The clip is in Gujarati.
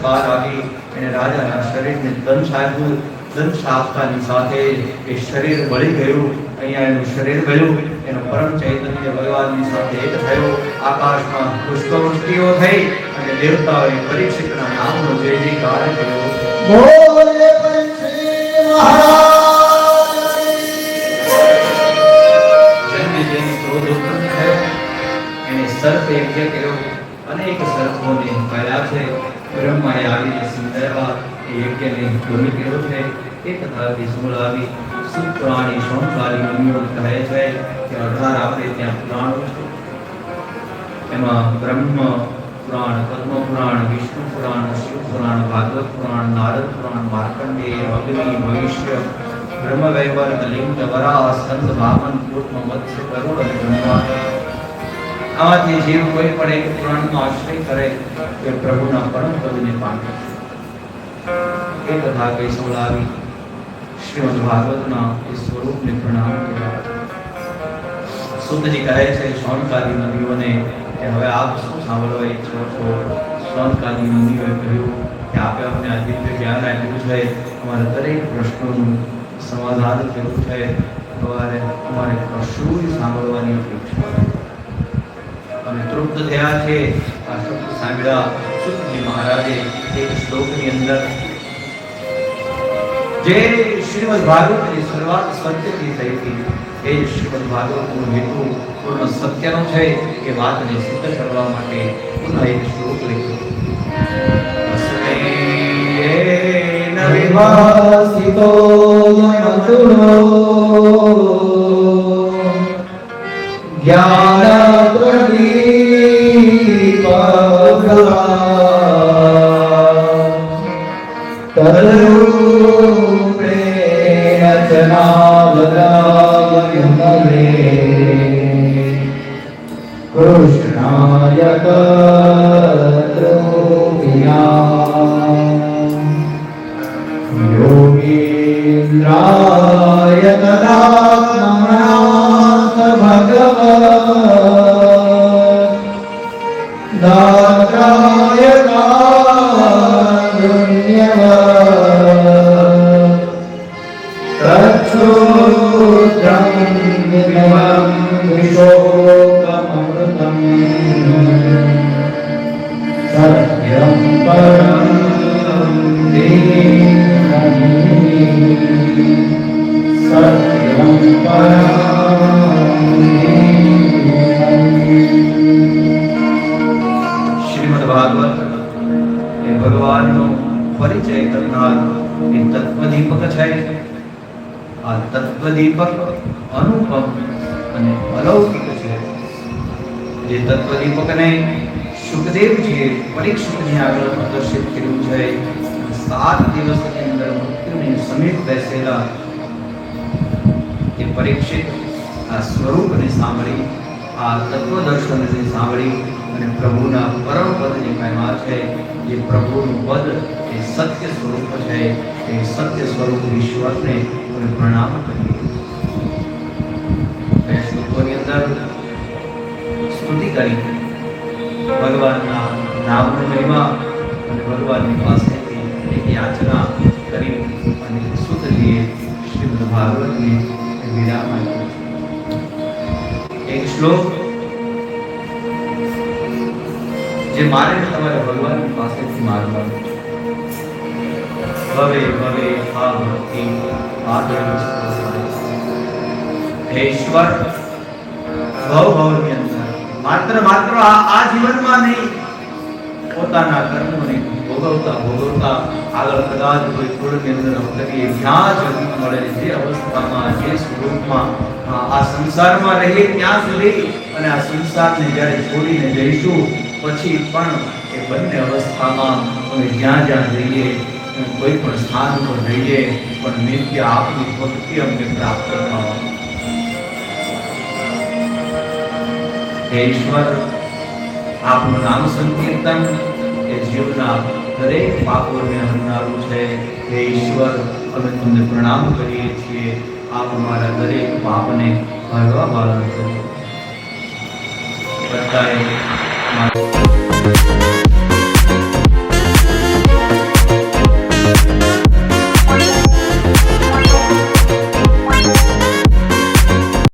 બહાર આવી અને રાજાના શરીરને દંશ આપ્યું. દંશ આપતાની સાથે એ શરીર બળી ગયું. અહીંયા એનું શરીર ગયું, એનો પરમ ચૈતન્ય ભગવાનની સાથે એક થયો. આકાશમાં પુષ્પવૃષ્ટિઓ થઈ અને દેવતાઓએ પરીક્ષિતના નામનો જય જયકાર કર્યો. બોલે પરીક્ષિત મહારાજ. જેને જેને ક્રોધ ઉત્પન્ન થયો એને સર્પ યજ્ઞ કર્યો. અનેક સર્પોને કર્યા છે. બ્રહ્માએ આવીને સમજાવ્યા એ યજ્ઞને ભૂમિ કર્યો છે. એ કથા વિષ્ણુ આવી સુપ્રાણી સોમકાલી મુનિઓ કહે છે કે 18 આપણે ત્યાં પુરાણો છે. એમાં બ્રહ્મ પુરાણ, પદ્મ પુરાણ, વિષ્ણુ પુરાણ, શિવ પુરાણ, ભાગવત પુરાણ, નારદ પુરાણ, માર્કંડેય, અગ્નિ, ભવિષ્ય, બ્રહ્મ વૈવર્ત, લિંગ, વરાહ, સ્કંદ, વામન, કૂર્મ, મત્સ્ય, ગરુડ અને બ્રહ્મા. આમાંથી જીવ કોઈ પણ એક પુરાણનો આશ્રય કરે તે પ્રભુના પરમ પદને પામે. એ કથા કઈ સંભળાવી શ્રીમદ ભાગવતના એ સ્વરૂપને પ્રણામ કર્યા. સુતજી કહે છે શૌનકાદી મુનિઓને કે હવે આપ શું સાંભળવા ઈચ્છો છો? શૌનકાદી મુનિઓએ કહ્યું કે આપે અમને આ દિવ્ય જ્ઞાન આપ્યું છે, અમારા દરેક પ્રશ્નોનું સમાધાન કર્યું છે, અમારે કશું સાંભળવાની અપેક્ષા. અમે તૃપ્ત થયા છે. આ શબ્દ સાંભળ્યા સુતજી મહારાજે એક શ્લોકની અંદર જે શ્રીમદ ભાગવતની શરૂઆત સત્યથી થઈ હતી, એ જ શ્રીમદ ભાગવતનું હેતુ પૂર્ણ સત્યનો છે. એ વાતને સિદ્ધ કરવા માટે પુનઃ એક શ્લોક લખ્યો. વસુદેવ વિવાસિતો મધુરો જ્ઞાન પ્રદીપ તરુપે રચનાલરાયમલે કૃષ્ણાય કૃપિયા યોગીન્દ્રાય તદાત્મનાથ ભગવત દાતાય શ્રીમદ ભાગવત એ ભગવાનનો પરિચય કરનાર એ તત્વદીપક છે. આ તત્વદીપક અનુપમ અને અલૌકિક છે. જે તત્વદીપકને સુખદેવજીએ પરીક્ષિતને આગળ પ્રદર્શિત કર્યું છે. 7 દિવસની અંદર મૃત્યુની સમીપ બેસેલા એ પરીક્ષિત આ સ્વરૂપને સાંભળી, આ તત્વદર્શનને સાંભળી અને પ્રભુના પરમ પદને પામ્યા છે. જે પ્રભુનું પદ એ સત્ય સ્વરૂપ છે. એ સત્ય સ્વરૂપ ઈશ્વરને પ્રણામ કરીએ. એ શ્લોકોની અંદર સ્તુતિ કરી ભગવાનના નામનો મહિમા અને ભગવાનની પાસેથી એક યાચના કરી અને સુતજીએ શ્રીમદ ભાગવતને વિરામ આપ્યો. એક શ્લોક જે મારે તમારે ભગવાનની પાસેથી માગવાનું છે. ભવે ભવે આ ભક્તિ હે ઈશ્વર, ભવની અંદર માત્ર આ જીવનમાં નહીં, પોતાના કર્મોને ભોગવતા આગળ કદાચ કોઈ કુળની અંદર કરીએ, જ્યાં જન્મ મળે, જે અવસ્થામાં, જે સ્વરૂપમાં આ સંસારમાં રહીએ ત્યાં સુધી, અને આ સંસારને જ્યારે છોડીને જઈશું પછી પણ એ બંને અવસ્થામાં અમે જ્યાં જઈએ, કોઈ પણ સ્થાન પર રહીએ, પણ નિત્ય આપની ભક્તિ અમને પ્રાપ્ત થવા. હે ઈશ્વર, આપનું નામ સંકીર્તન એ જીવના દરેક પાપોને હરનારું છે. હે ઈશ્વર, અમે તમને પ્રણામ કરીએ છીએ. આપ અમારા દરેક પાપને હરવા વાળા છો. બધાએ